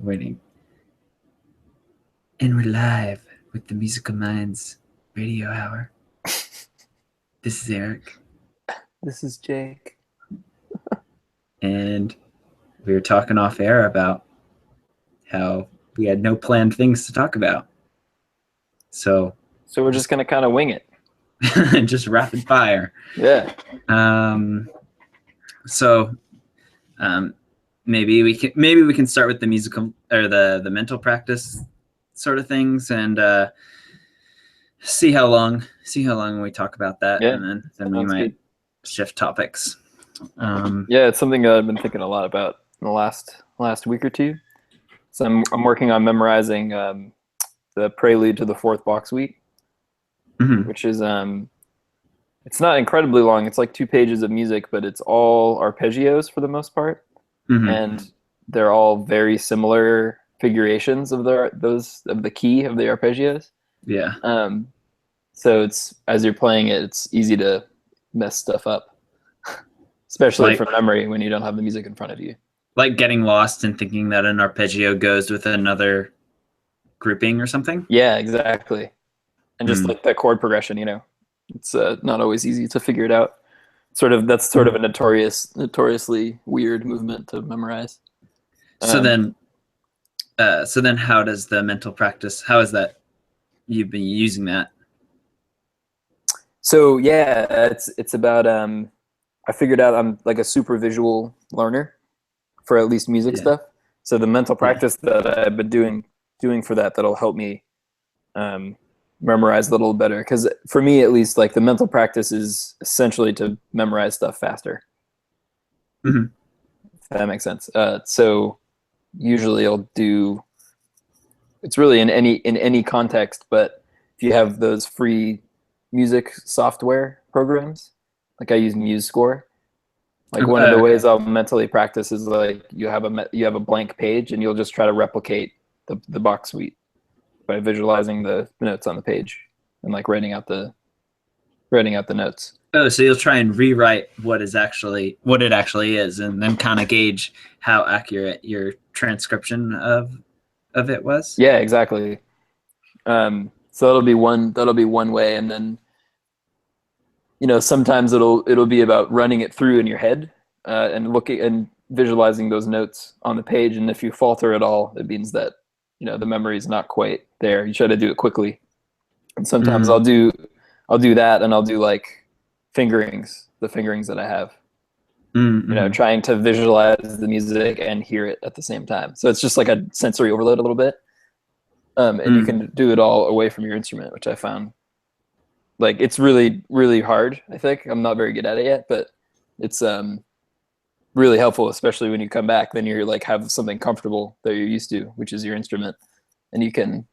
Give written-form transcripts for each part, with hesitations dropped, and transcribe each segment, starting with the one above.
Waiting. And we're live with the Musical Minds Radio Hour. This is Eric. This is Jake. And we were talking off air about how we had no planned things to talk about. So we're just going to kind of wing it. Just rapid fire. Yeah. Maybe we can start with the musical or the mental practice sort of things and see how long we talk about that, yeah. and then we might shift topics. Yeah, it's something that I've been thinking a lot about in the last week or two. So I'm working on memorizing the prelude to the fourth Bach suite, which is it's not incredibly long. It's like 2 pages of music, but it's all arpeggios for the most part, and they're all very similar figurations of the key of the arpeggios. Yeah. So it's, as you're playing it, it's easy to mess stuff up, especially from memory when you don't have the music in front of you. Like getting lost and thinking that an arpeggio goes with another grouping or something. Yeah, exactly. And just like that chord progression, it's not always easy to figure it out. That's sort of a notoriously weird movement to memorize. So then how does the mental practice, how is that you've been using that? So yeah, it's about I figured out I'm like a super visual learner for at least music stuff. So the mental practice that I've been doing for that'll help me memorize a little better, because for me at least, like, the mental practice is essentially to memorize stuff faster. If that makes sense. So usually I'll do, it's really in any context, but if you have those free music software programs, like I use MuseScore, like one of the ways I'll mentally practice is like you have a blank page and you'll just try to replicate the Bach suite by visualizing the notes on the page and like writing out the notes. Oh, so you'll try and rewrite what it actually is, and then kind of gauge how accurate your transcription of it was. Yeah, exactly. So that'll be one way, and then sometimes it'll be about running it through in your head and looking and visualizing those notes on the page. And if you falter at all, it means that the memory is not quite there. You try to do it quickly. And sometimes I'll do that, and I'll do like the fingerings that I have. Trying to visualize the music and hear it at the same time. So it's just like a sensory overload a little bit. And you can do it all away from your instrument, which I found, like, it's really, really hard. I think I'm not very good at it yet, but it's really helpful, especially when you come back. Then you're like have something comfortable that you're used to, which is your instrument, and you can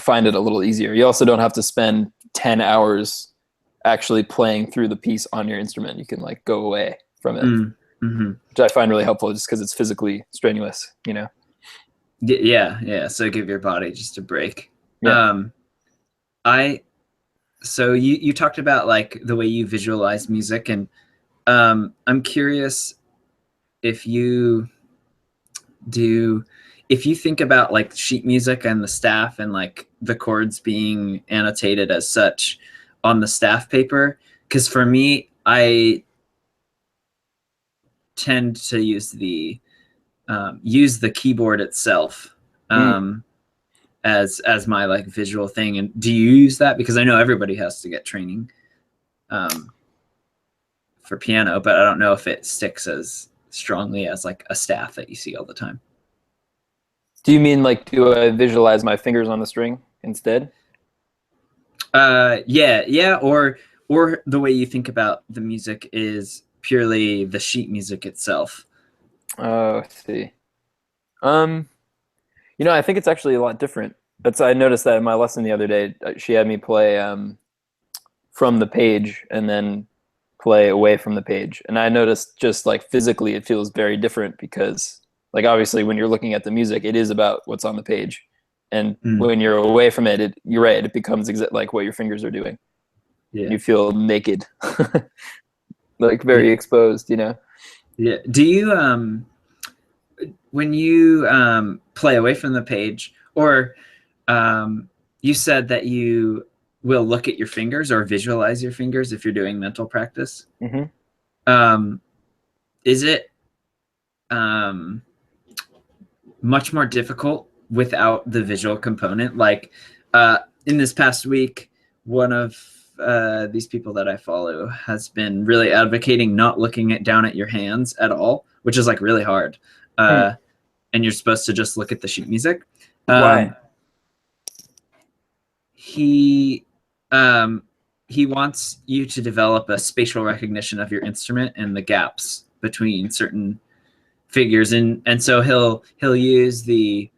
find it a little easier. You also don't have to spend 10 hours actually playing through the piece on your instrument. You can like go away from it, which I find really helpful, just because it's physically strenuous. Yeah. So give your body just a break. Yeah. So you talked about like the way you visualize music, and I'm curious if you think about like sheet music and the staff and like the chords being annotated as such on the staff paper, because for me, I tend to use the keyboard itself as my like visual thing. And do you use that? Because I know everybody has to get training for piano, but I don't know if it sticks as strongly as like a staff that you see all the time. Do you mean like, do I visualize my fingers on the string instead? Yeah, or the way you think about the music is purely the sheet music itself. Oh, I see. I think it's actually a lot different. I noticed that in my lesson the other day. She had me play from the page and then play away from the page, and I noticed just like physically it feels very different, because like obviously when you're looking at the music, it is about what's on the page, and when you're away from it, you're right, it becomes like what your fingers are doing. Yeah. You feel naked, like very exposed. Yeah. Do you when you play away from the page, or you said that you will look at your fingers or visualize your fingers if you're doing mental practice. Mm-hmm. Is it much more difficult without the visual component? Like in this past week, one of these people that I follow has been really advocating not looking down at your hands at all, which is like really hard. And you're supposed to just look at the sheet music. Why? He wants you to develop a spatial recognition of your instrument and the gaps between certain figures, and so he'll use the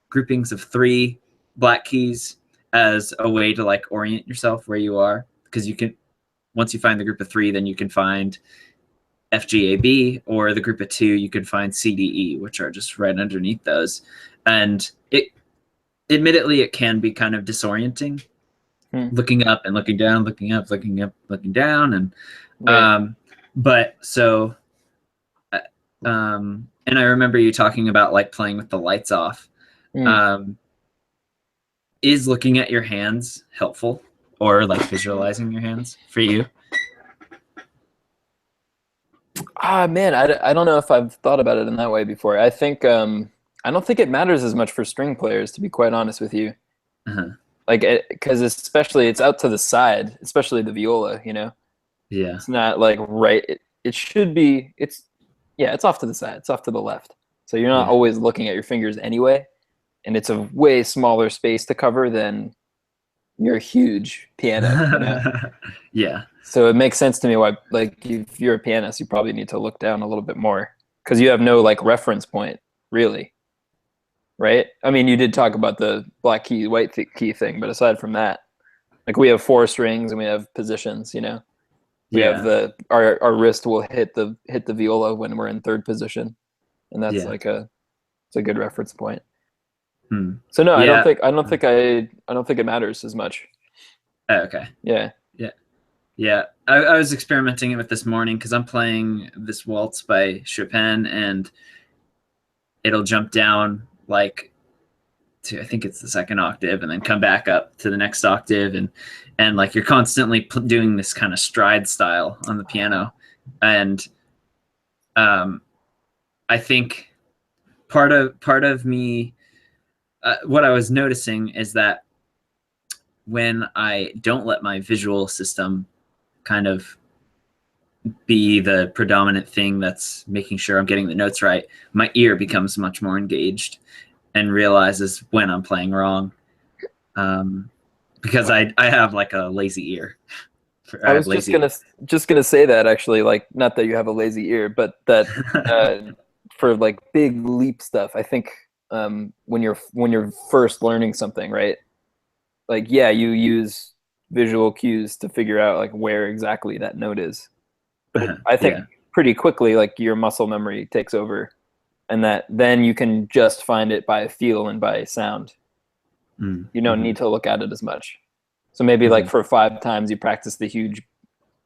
groupings of 3 black keys as a way to like orient yourself where you are, because you can, once you find the group of 3, then you can find F, G, A, B, or the group of 2, you can find C, D, E, which are just right underneath those. And it, admittedly, it can be kind of disorienting, looking up and looking down, looking up, looking up, looking down, and Right. but so and I remember you talking about like playing with the lights off. Is looking at your hands helpful, or like visualizing your hands for you? Man, I don't know if I've thought about it in that way before. I think I don't think it matters as much for string players, to be quite honest with you. Like, because especially it's out to the side, especially the viola. You know, Yeah. it's not like right. It should be. It's off to the side. It's off to the left. So you're not always looking at your fingers anyway, and it's a way smaller space to cover than your huge piano. You know? Yeah. So it makes sense to me why, like, if you're a pianist, you probably need to look down a little bit more because you have no like reference point, really, right? I mean, you did talk about the black key, white key thing, but aside from that, like we have 4 strings and we have positions. You know, we have our wrist will hit the viola when we're in 3rd position, and that's like it's a good reference point. So no, I don't think it matters as much. Okay. Yeah. I was experimenting with this morning because I'm playing this waltz by Chopin, and it'll jump down like to, I think it's the 2nd octave, and then come back up to the next octave, and like you're constantly doing this kind of stride style on the piano. And I think part of me, what I was noticing is that when I don't let my visual system kind of be the predominant thing that's making sure I'm getting the notes right, my ear becomes much more engaged and realizes when I'm playing wrong, because I have like a lazy ear. I was just gonna say that, actually, like, not that you have a lazy ear, but that for like big leap stuff, I think when you're first learning something, right? Like, yeah, you use visual cues to figure out like where exactly that note is. But I think pretty quickly, like, your muscle memory takes over, and that then you can just find it by feel and by sound. You don't need to look at it as much. So maybe like for 5 times you practice the huge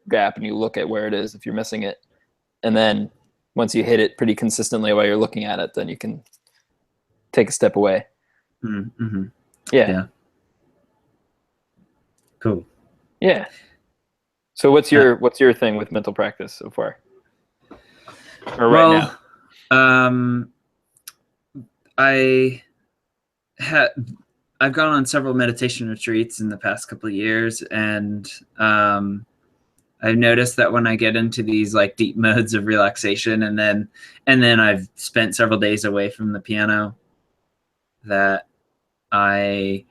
gap and you look at where it is if you're missing it. And then once you hit it pretty consistently while you're looking at it, then you can take a step away. Yeah. Cool. Yeah. So what's your thing with mental practice so far? Or right now? I've gone on several meditation retreats in the past couple of years, and I've noticed that when I get into these like deep modes of relaxation, and then I've spent several days away from the piano, that I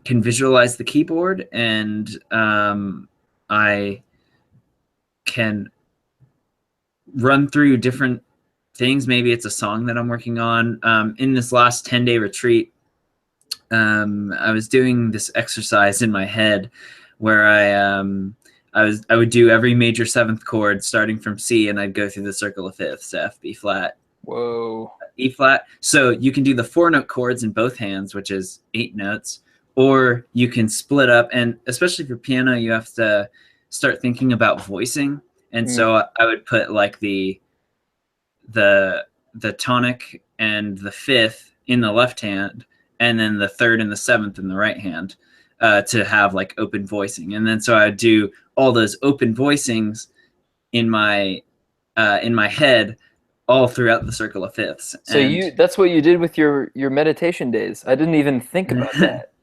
can visualize the keyboard, and I can run through different things. Maybe it's a song that I'm working on. In this last 10-day retreat, I was doing this exercise in my head where I would do every major 7th chord starting from C, and I'd go through the circle of 5ths to F, B flat. Whoa. E flat. So you can do the 4-note chords in both hands, which is 8 notes, or you can split up. And especially for piano, you have to start thinking about voicing. And so I would put like the the tonic and the fifth in the left hand, and then the third and the seventh in the right hand, to have like open voicing. And then so I would do all those open voicings in my head all throughout the circle of fifths. So that's what you did with your meditation days. I didn't even think about that.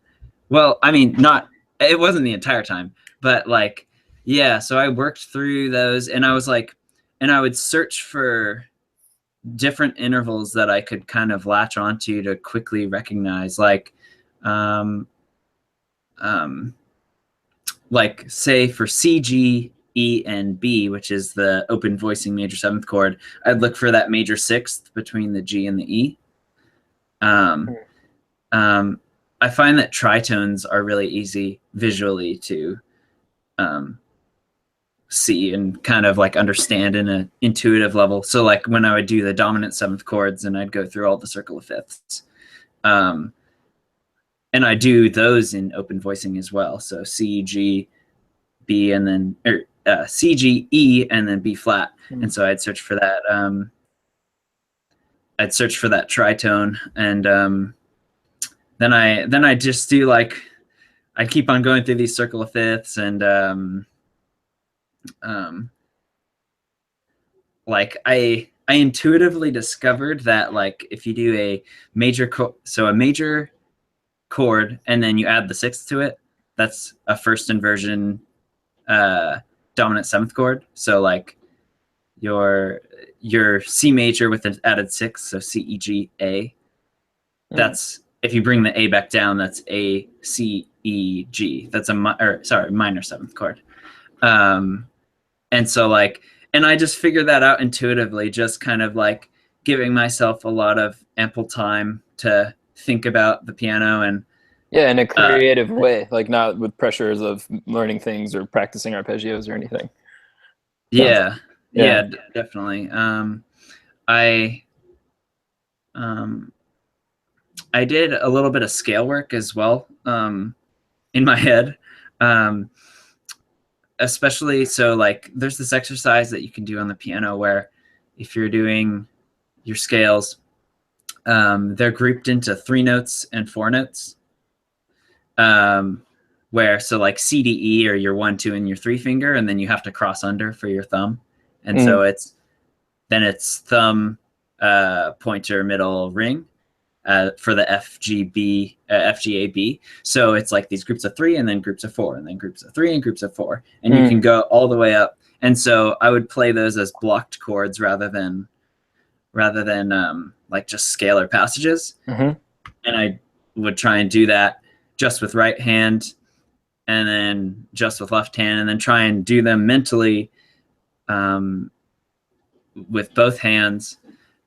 Well, I mean, it wasn't the entire time, but like, yeah, so I worked through those, and I was like, and I would search for different intervals that I could kind of latch onto to quickly recognize, like say for C, G, E, and B, which is the open voicing major seventh chord, I'd look for that major sixth between the G and the E. I find that tritones are really easy visually to see and kind of like understand in an intuitive level. So like when I would do the dominant seventh chords, and I'd go through all the circle of fifths. And I do those in open voicing as well. So C, G, B, and then C, G, E, and then B flat. And so I'd search for that. I'd search for that tritone, and then I just do like, I keep on going through these circle of fifths, and like I intuitively discovered that like if you do a major chord and then you add the sixth to it, that's a first inversion dominant seventh chord. So like your C major with an added sixth, so C, E, G, A. That's, if you bring the A back down, that's A, C, E, G. That's a minor seventh chord. And so like, and I just figured that out intuitively, just kind of like giving myself a lot of ample time to think about the piano. And yeah, in a creative way, like not with pressures of learning things or practicing arpeggios or anything. Yeah, definitely. I did a little bit of scale work as well in my head. Especially, so like there's this exercise that you can do on the piano where if you're doing your scales, they're grouped into 3 notes and 4 notes. Where, so like C, D, E are your 1, 2, and your 3 finger, and then you have to cross under for your thumb. And so it's thumb, pointer, middle, ring. For the F, G, B, F, G, A, B. So it's like these groups of 3, and then groups of 4, and then groups of 3, and groups of 4. And you can go all the way up. And so I would play those as blocked chords rather than like just scalar passages. And I would try and do that just with right hand, and then just with left hand, and then try and do them mentally with both hands.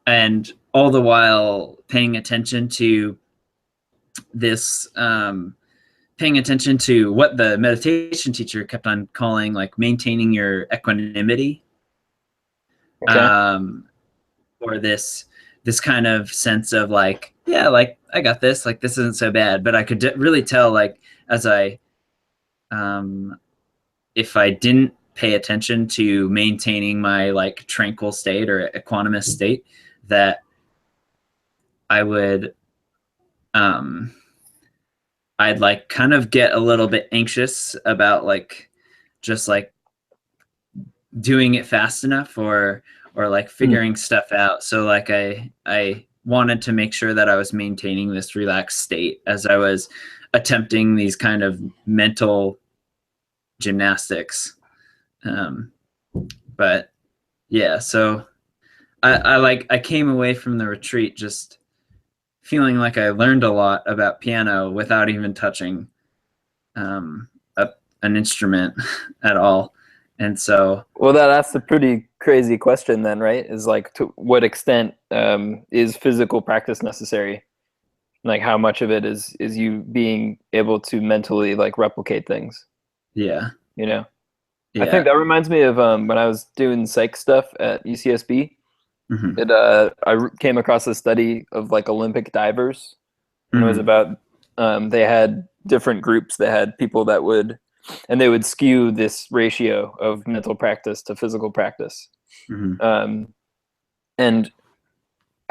And all the while paying attention to this, paying attention to what the meditation teacher kept on calling like maintaining your equanimity. Or this kind of sense of like, yeah, like I got this, like this isn't so bad. But I could really tell, like, as I, if I didn't pay attention to maintaining my like tranquil state or equanimous state, that I would, I'd like kind of get a little bit anxious about like just like doing it fast enough or like figuring stuff out. So like I wanted to make sure that I was maintaining this relaxed state as I was attempting these kind of mental gymnastics. But yeah, so I came away from the retreat just feeling like I learned a lot about piano without even touching an instrument at all. And so, well, that's a pretty crazy question then, right? Is like, to what extent is physical practice necessary? Like how much of it is you being able to mentally like replicate things? Yeah. You know? Yeah. I think that reminds me of when I was doing psych stuff at UCSB. I came across a study of like Olympic divers, and it was about they had different groups that had people that would, and they would skew this ratio of mental practice to physical practice. And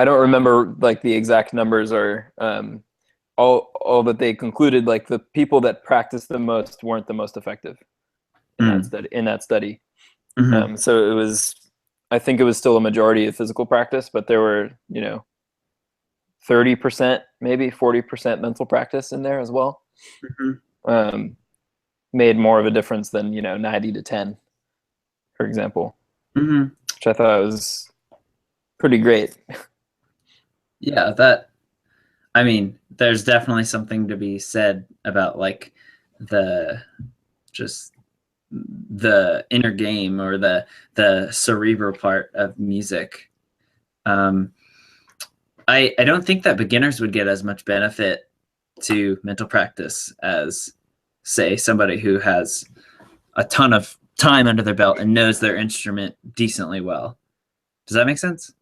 I don't remember like the exact numbers or all that they concluded. Like the people that practiced the most weren't the most effective in that Mm. study. In that study, Hmm. so it was. I think it was still a majority of physical practice, but there were 30%, maybe 40% mental practice in there as well. Hmm. Um, Made more of a difference than 90 to 10, for example, Hmm. which I thought was pretty great. Yeah, I mean, there's definitely something to be said about like the just the inner game or the cerebral part of music. Um, I don't think that beginners would get as much benefit to mental practice as, say, somebody who has a ton of time under their belt and knows their instrument decently well. Does that make sense?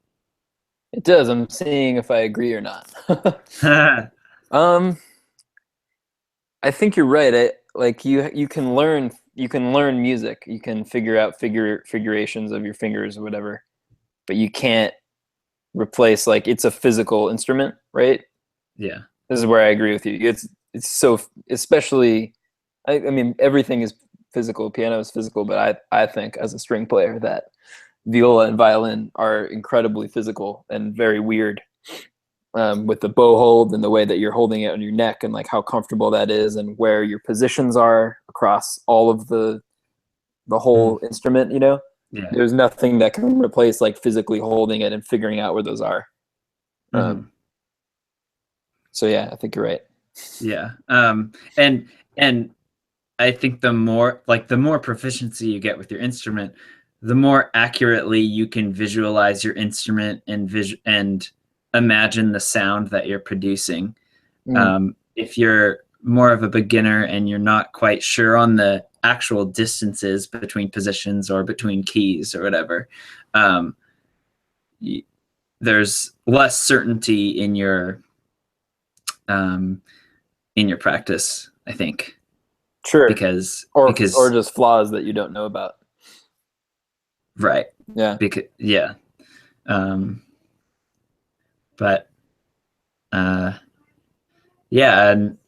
It does. I'm seeing if I agree or not. um, I think you're right. Like you can learn music. You can figure out figurations of your fingers or whatever, but you can't replace like it's a physical instrument, right? Yeah. This is where I agree with you. It's so especially. I mean everything is physical. Piano is physical, but I think as a string player that viola and violin are incredibly physical and very weird, with the bow hold and the way that you're holding it on your neck and like how comfortable that is and where your positions are across all of the whole Mm. instrument. Yeah. There's nothing that can replace like physically holding it and figuring out where those are. Hmm. So yeah, I think you're right. Yeah. And I think the more proficiency you get with your instrument, the more accurately you can visualize your instrument and imagine the sound that you're producing. Mm, If you're more of a beginner and you're not quite sure on the actual distances between positions or between keys or whatever, um, there's less certainty um, in your practice, I think, sure. because Or because just flaws that you don't know about. right, Yeah. because yeah, um, but uh, yeah, and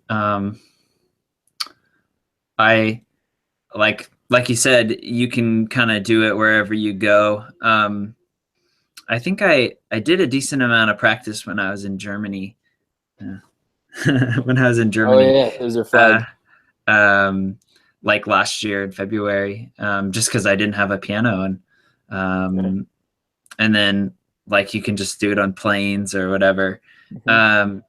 I like you said, you can kind of do it wherever you go. I think I did a decent amount of practice when I was in Germany. Yeah. When I was in Oh Germany, yeah, there's your uh, flag. um, like last year in February, just because I didn't have a piano, Okay. um, and then like you can just do it on planes or whatever. Hmm. Um,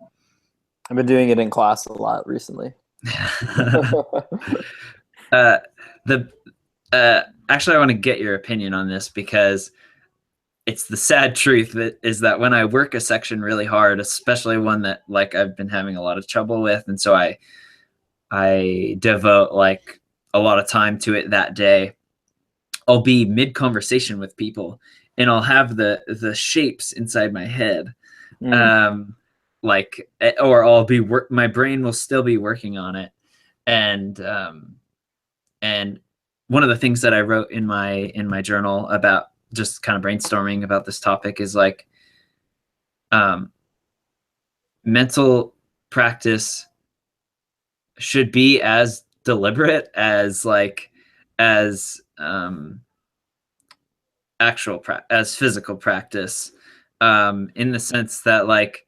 I've been doing it in class a lot recently. uh, the actually, I want to get your opinion on this because it's the sad truth that is that when I work a section really hard, especially one that like I've been having a lot of trouble with, and so I devote like a lot of time to it that day. I'll be mid conversation with people, and I'll have the shapes inside my head, Mm, um, or I'll be my brain will still be working on it, and and one of the things that I wrote in my journal about just kind of brainstorming about this topic is like um, mental practice should be as deliberate as as physical practice, in the sense that like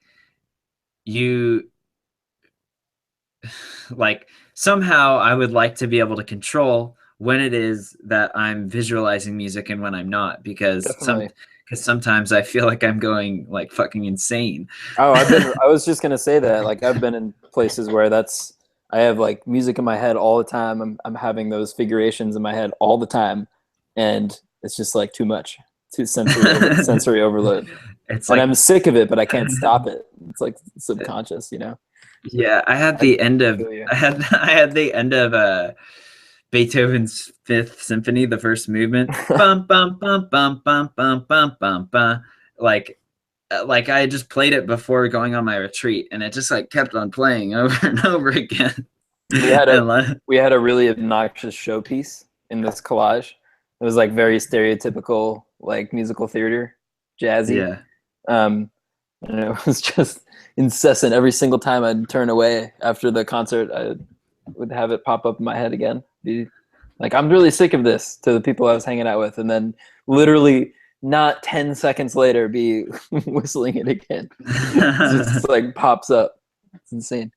you like somehow I would like to be able to control when it is that I'm visualizing music and when I'm not, definitely. because sometimes I feel like I'm going like fucking insane. Oh, I was just gonna say that. Like I've been in places where I have like music in my head all the time. I'm having those figurations in my head all the time, and it's just like too much, too sensory overload. It's And like I'm sick of it, but I can't stop it. It's like subconscious. yeah, I had I the end of feel you. I had the end of Beethoven's Fifth Symphony, the first movement. Bum bum bum bum bum bum bum bum bum. Like like I had just played it before going on my retreat, and it just like kept on playing over and over again. we had a And like, we had a really obnoxious showpiece in this collage. It was like very stereotypical, like musical theater, jazzy. yeah, Um, And it was just incessant. Every single time I'd turn away after the concert, I would have it pop up in my head again. Be like, I'm really sick of this, to the people I was hanging out with. And then literally not 10 seconds later be whistling it again. It just like pops up. It's insane.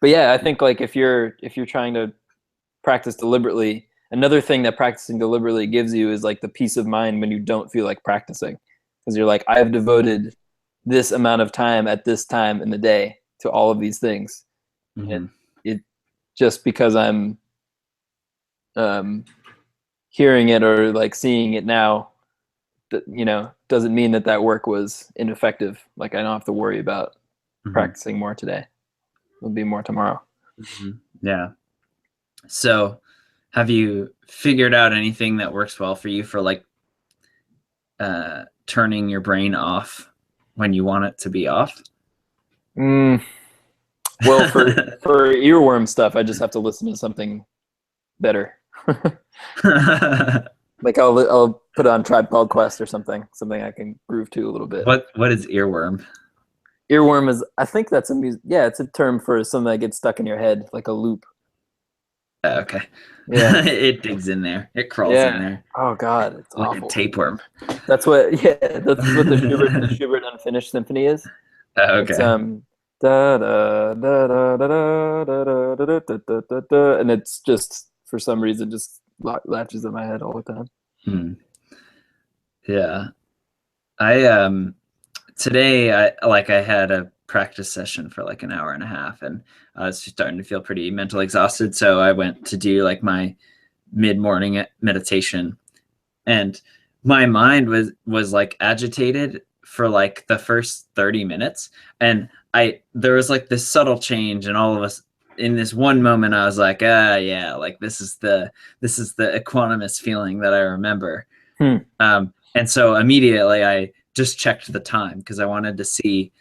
But yeah, I think like if you're trying to practice deliberately, another thing that practicing deliberately gives you is like the peace of mind when you don't feel like practicing. Because you're like, I've devoted this amount of time at this time in the day to all of these things. Mm-hmm. It just because I'm hearing it or like seeing it now, you know, doesn't mean that that work was ineffective. Like I don't have to worry about practicing more today. It'll be more tomorrow. Mm-hmm. Yeah. So have you figured out anything that works well for you for like turning your brain off when you want it to be off? Well, for earworm stuff, I just have to listen to something better. Like I'll put on Tribe Called Quest or something I can groove to a little bit. What is earworm? Earworm is, I think that's it's a term for something that gets stuck in your head, like a loop. Okay. Yeah. It digs in there. It crawls in there. Oh God, it's like awful. a tapeworm. That's what the Schubert Unfinished Symphony is. Okay. It's da da da da da da da da da da da, and it's just for some reason just latches in my head all the time. Yeah. I today I had a practice session for like an hour and a half, and I was starting to feel pretty mentally exhausted, so I went to do like my mid-morning meditation, and my mind was like agitated for like the first 30 minutes, and there was like this subtle change, and all of us in this one moment I was like, yeah, like this is the equanimous feeling that I remember. And so immediately I just checked the time because I wanted to see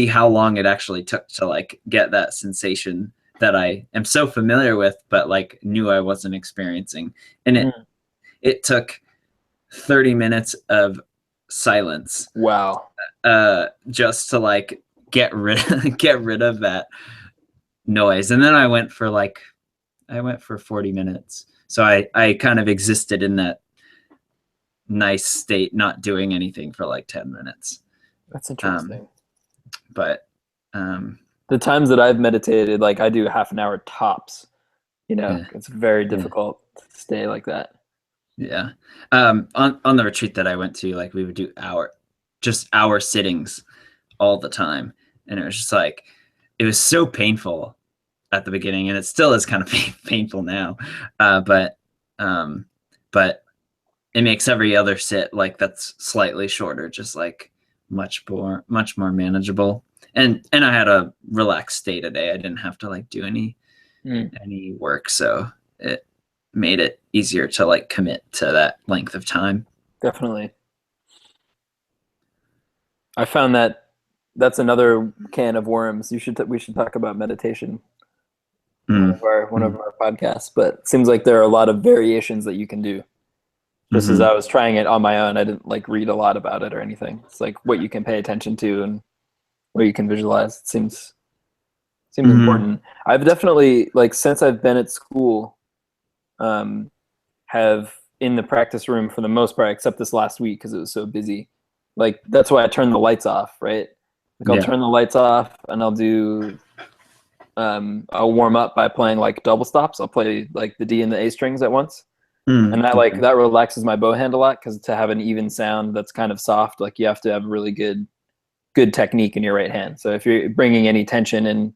how long it actually took to like get that sensation that I am so familiar with, but like knew I wasn't experiencing. And it took 30 minutes of silence. Wow. Just to like get rid of that noise. And then I went for 40 minutes. So I kind of existed in that nice state, not doing anything for like 10 minutes. That's interesting. But the times that I've meditated, like I do half an hour tops, you know, it's very difficult to stay like that. Yeah. On the retreat that I went to, like we would do hour sittings all the time. And it was just like, it was so painful at the beginning, and it still is kind of painful now. But it makes every other sit like that's slightly shorter, just like much more manageable. And I had a relaxed day today. I didn't have to like do any work, so it made it easier to like commit to that length of time. Definitely. I found that's another can of worms. We should talk about meditation one of our podcasts, but it seems like there are a lot of variations that you can do. Just as I was trying it on my own, I didn't like read a lot about it or anything. It's like what you can pay attention to and what you can visualize. It seems important. I've definitely, like, since I've been at school, have in the practice room for the most part, except this last week because it was so busy. Like that's why I turned the lights off, right? Like I'll turn the lights off and I'll do I'll warm up by playing like double stops. I'll play like the D and the A strings at once. And that relaxes my bow hand a lot, because to have an even sound that's kind of soft, like you have to have really good technique in your right hand. So if you're bringing any tension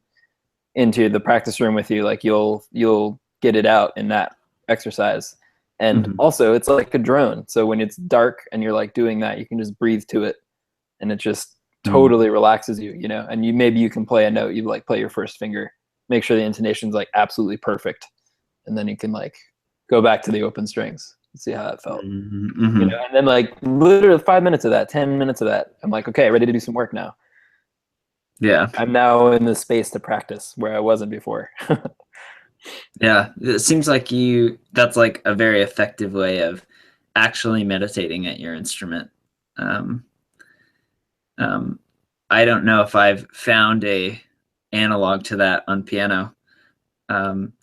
into the practice room with you, like you'll get it out in that exercise. And also it's like a drone. So when it's dark and you're like doing that, you can just breathe to it, and it just totally relaxes you, you know. And maybe you can play a note, you like play your first finger, make sure the intonation's like absolutely perfect, and then you can like go back to the open strings and see how that felt. You know, and then like literally 5 minutes of that, 10 minutes of that, I'm like, okay, ready to do some work now. Yeah. I'm now in the space to practice where I wasn't before. Yeah. It seems like that's like a very effective way of actually meditating at your instrument. I don't know if I've found a analog to that on piano.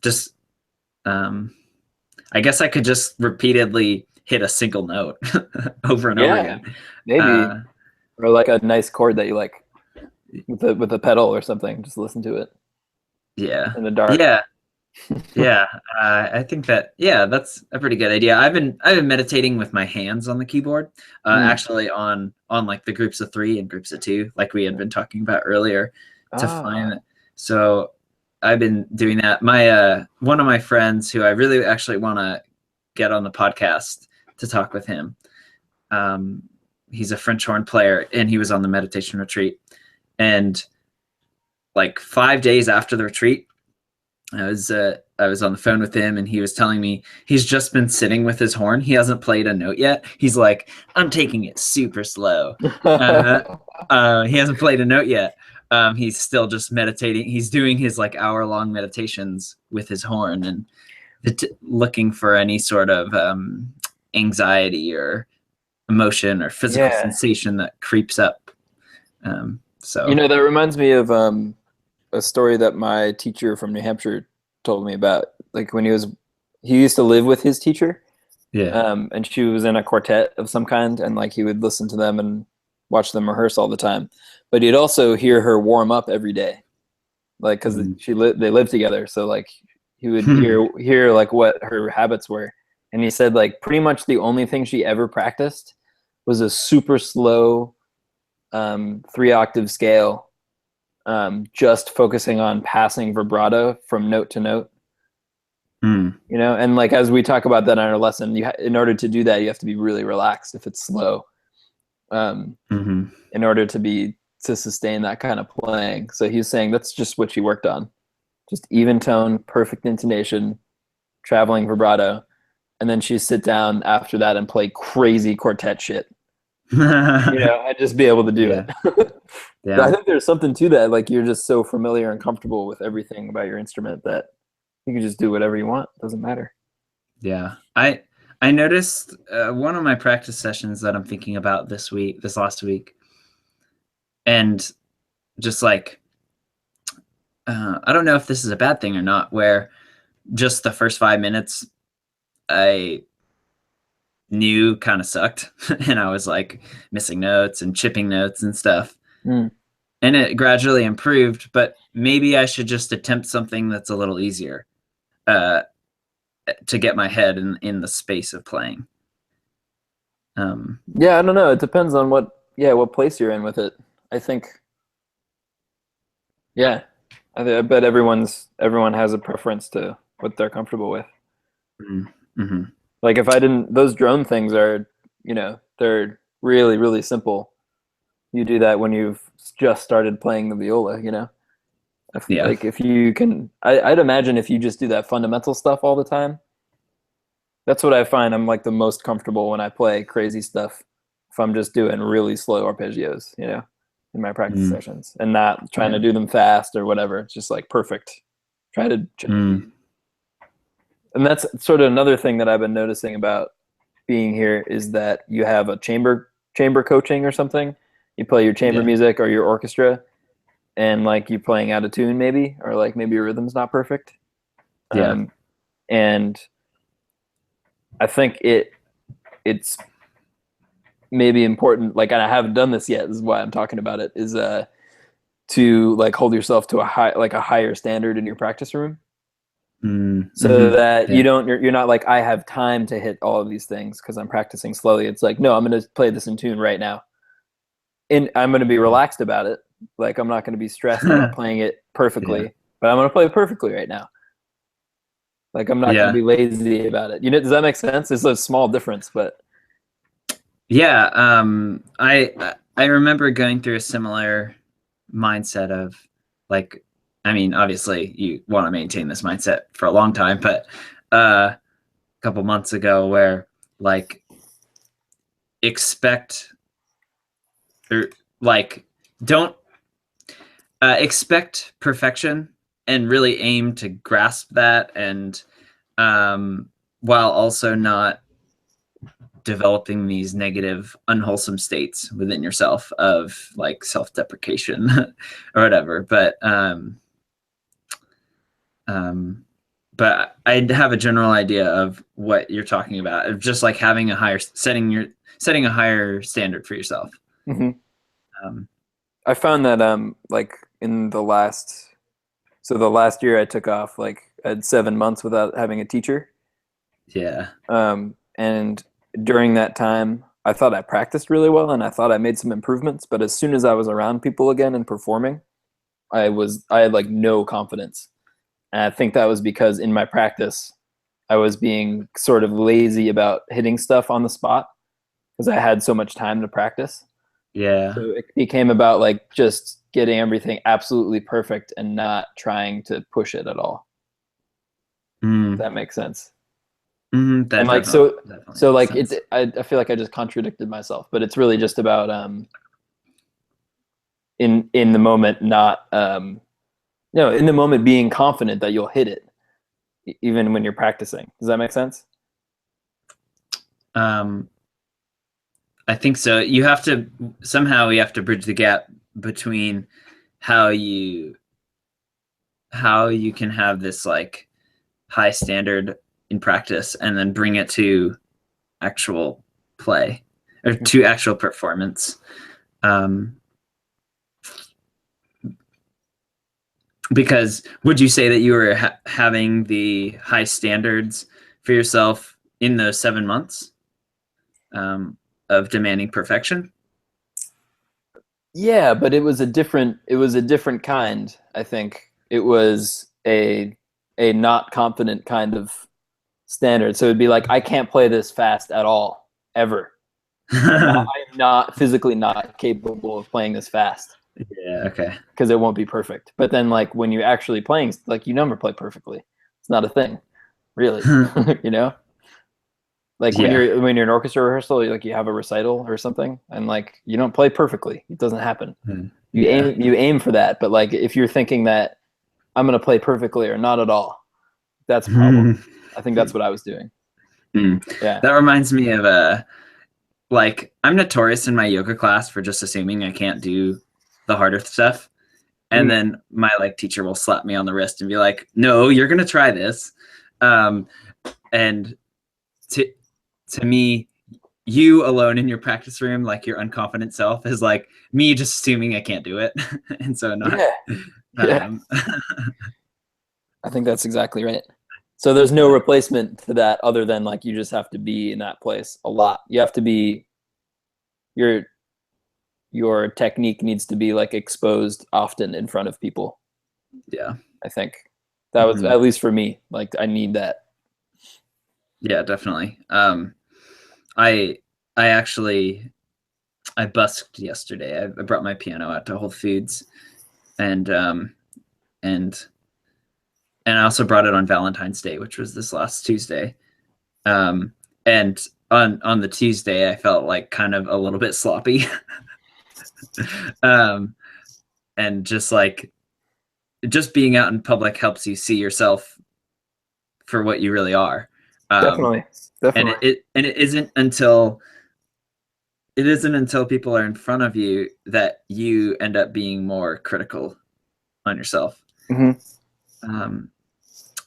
Just I guess I could just repeatedly hit a single note over and over Yeah, again. maybe. Uh, Or like a nice chord that you like with a pedal or something. Just listen to it yeah, in the dark. yeah, yeah. I think that that's a pretty good idea. I've been meditating with my hands on the keyboard, Mm. actually on like the groups of 3 and groups of 2, like we had been talking about earlier, to Ah, find. So I've been doing that. My one of my friends who I really actually want to get on the podcast to talk with him. Um, he's a French horn player, and he was on the meditation retreat. And like 5 days after the retreat, I was on the phone with him, and he was telling me he's just been sitting with his horn. He hasn't played a note yet. He's like, I'm taking it super slow. Uh, he hasn't played a note yet. He's still just meditating. He's doing his like hour-long meditations with his horn, and looking for any sort of anxiety or emotion or physical yeah. sensation that creeps up. You So know, that reminds me of a story that my teacher from New Hampshire told me about. Like when he used to live with his teacher, yeah. and she was in a quartet of some kind, and like he would listen to them and watch them rehearse all the time. But he'd also hear her warm up every day, like because Mm. they lived together. So like he would hear like what her habits were, and he said like pretty much the only thing she ever practiced was a super slow 3-octave scale, just focusing on passing vibrato from note to note. Mm. You know, and like as we talk about that in our lesson, in order to do that, you have to be really relaxed if it's slow, Mm-hmm. in order to sustain that kind of playing. So he was saying that's just what she worked on, just even tone, perfect intonation, traveling vibrato, and then she'd sit down after that and play crazy quartet shit. You know, I'd just be able to do Yeah. it. But I Yeah. think there's something to that. Like you're just so familiar and comfortable with everything about your instrument that you can just do whatever you want. It doesn't matter. Yeah. I noticed one of my practice sessions that I'm thinking about this last week, and just like I don't know if this is a bad thing or not, where just the first 5 minutes I knew kind of sucked, and I was like missing notes and chipping notes and stuff. Mm. And it gradually improved, but maybe I should just attempt something that's a little easier, uh, to get my head in the space of playing. Yeah, I don't know. It depends on what place you're in with it. I think, yeah, I bet everyone has a preference to what they're comfortable with. Mm-hmm. Like if I didn't, those drone things are, they're really, really simple. You do that when you've just started playing the viola, you know? Yeah. Like if you can, I'd imagine if you just do that fundamental stuff all the time, that's what I find I'm like the most comfortable when I play crazy stuff. If I'm just doing really slow arpeggios, in my practice Mm. sessions and not trying Yeah. to do them fast or whatever. It's just like perfect. Try to Mm. And that's sort of another thing that I've been noticing about being here is that you have a chamber coaching or something. You play your chamber Yeah. music or your orchestra, and like you're playing out of tune maybe, or like maybe your rhythm's not perfect. Yeah. And I think it's maybe important. Like, and I haven't done this yet. This is why I'm talking about it. Is to like hold yourself to a higher standard in your practice room, so Mm-hmm. that Yeah. you're not like, I have time to hit all of these things because I'm practicing slowly. It's like, no, I'm going to play this in tune right now, and I'm going to be relaxed about it. Like I'm not going to be stressed about playing it Yeah. perfectly, but I'm going to play it perfectly right now. Like I'm not going to Yeah. be lazy about it. Does that make sense? It's a small difference, but Yeah. I remember going through a similar mindset of like, I mean, obviously you want to maintain this mindset for a long time, but a couple months ago where like expect or like don't expect perfection and really aim to grasp that, and while also not developing these negative, unwholesome states within yourself of like self-deprecation or whatever. But I have a general idea of what you're talking about, of just like having a higher setting a higher standard for yourself. Hmm. Um, I found that like in the last year I took off, like I had 7 months without having a teacher. yeah. And during that time, I thought I practiced really well and I thought I made some improvements. But as soon as I was around people again and performing, I had like no confidence. And I think that was because in my practice, I was being sort of lazy about hitting stuff on the spot because I had so much time to practice. Yeah. So it became about like just getting everything absolutely perfect and not trying to push it at all. If Mm. that makes sense. That And like definitely so makes like sense. I feel like I just contradicted myself, but it's really just about in the moment not no, in the moment being confident that you'll hit it even when you're practicing. Does that make sense? Um, I think so. You have to somehow you have to bridge the gap between how you how you can have this like high standard in practice and then bring it to actual play or to actual performance. Um, because would you say that you were having the high standards for yourself in those 7 months of demanding perfection? Yeah, but it was a different kind, I think. It was a not confident kind of standard. So it'd be like I can't play this fast at all, ever. I'm not physically not capable of playing this fast Yeah. Okay. because it won't be perfect. But then like when you're actually playing, like you never play perfectly. It's not a thing, really. You know? Like Yeah. when you're in orchestra rehearsal, like you have a recital or something, and like you don't play perfectly. It doesn't happen. You Yeah. aim for that, but like if you're thinking that I'm gonna play perfectly or not at all, that's a problem. I think that's what I was doing. Yeah. That reminds me of like I'm notorious in my yoga class for just assuming I can't do the harder stuff. And Mm. then my like teacher will slap me on the wrist and be like, "No, you're gonna try this." Um, and to to me, you alone in your practice room, like your unconfident self, is like me just assuming I can't do it, and so not. Yeah. Yeah. Um, I think that's exactly right. So there's no replacement to that other than like you just have to be in that place a lot. You have to be your your technique needs to be like exposed often in front of people. yeah. I think that was Mhm. at least for me. Like I need that. Yeah, definitely. I I actually I busked yesterday. I brought my piano out to Whole Foods, and and and I also brought it on Valentine's Day, which was this last Tuesday. Um, and on the Tuesday, I felt like kind of a little bit sloppy, um, and just being out in public helps you see yourself for what you really are. Um, Definitely. Definitely. and it isn't until people are in front of you that you end up being more critical on yourself. Hmm. Um,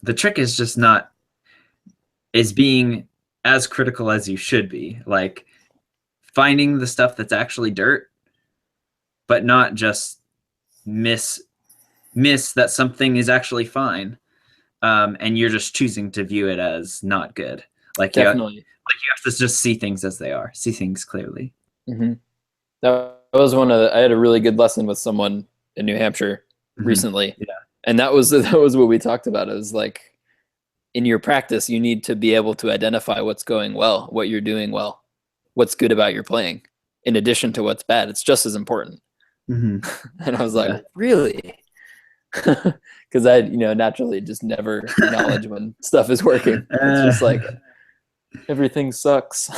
the trick is just not is being as critical as you should be, like finding the stuff that's actually dirt, but not just miss that something is actually fine, and you're just choosing to view it as not good. Like Definitely. you have to just see things as they are, see things clearly. Hmm. That was one of I had a really good lesson with someone in New Hampshire Mm-hmm. recently, Yeah. and that was what we talked about. It was like in your practice, you need to be able to identify what's going well, what you're doing well, what's good about your playing, in addition to what's bad. It's just as important. Mm-hmm. And I was like, Yeah. really? Because I, naturally just never acknowledge when stuff is working. It's just Uh, like everything sucks.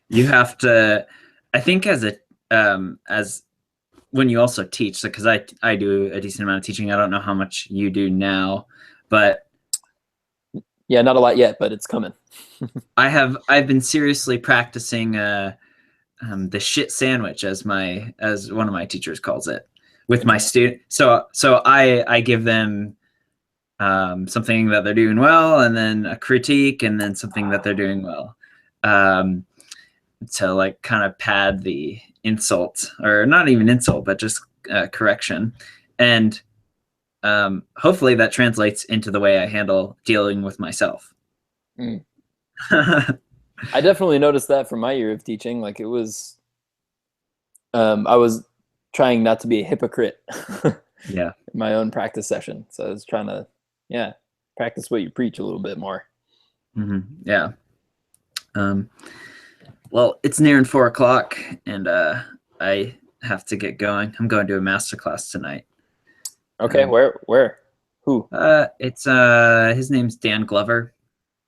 you have to, I think, as when you also teach, because I do a decent amount of teaching. I don't know how much you do now, but Yeah, not a lot yet, but it's coming. I've been seriously practicing the shit sandwich, as one of my teachers calls it, with my student. So I give them something that they're doing well, and then a critique, and then something that they're doing well, to like kind of pad the insult, or not even insult, but just correction. And hopefully that translates into the way I handle dealing with myself. Mm. I definitely noticed that from my year of teaching. Like it was, I was trying not to be a hypocrite. Yeah. In my own practice session. So I was trying to, practice what you preach a little bit more. Mm-hmm. Yeah. Well, it's nearing 4:00, and I have to get going. I'm going to a master class tonight. Okay, where? Who? It's his name's Dan Glover.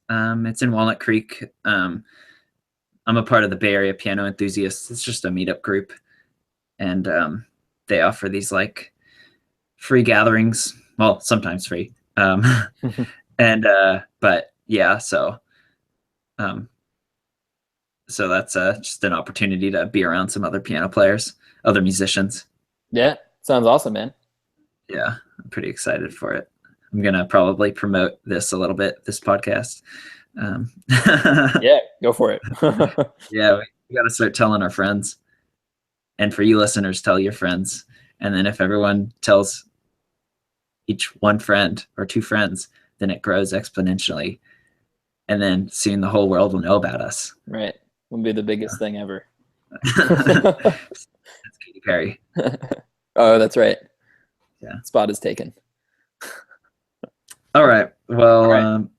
It's in Walnut Creek. I'm a part of the Bay Area Piano Enthusiasts. It's just a meetup group, and they offer these like free gatherings. Well, sometimes free. And but yeah, so that's just an opportunity to be around some other piano players, other musicians. Yeah, sounds awesome, man. Yeah, I'm pretty excited for it. I'm gonna probably promote this a little bit, this podcast. Yeah, go for it. Yeah, we got to start telling our friends, and for you listeners, tell your friends, and then if everyone tells each one friend or two friends, then it grows exponentially, and then soon the whole world will know about us. Right, will be the biggest thing ever. That's Katy Perry. Oh, that's right. Yeah, spot is taken. All right. Well,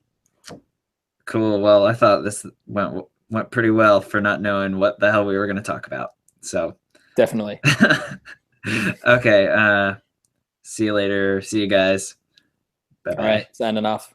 cool. Well, I thought this went pretty well for not knowing what the hell we were going to talk about. So definitely. Okay. See you later. See you guys. Bye-bye. All right. Signing off.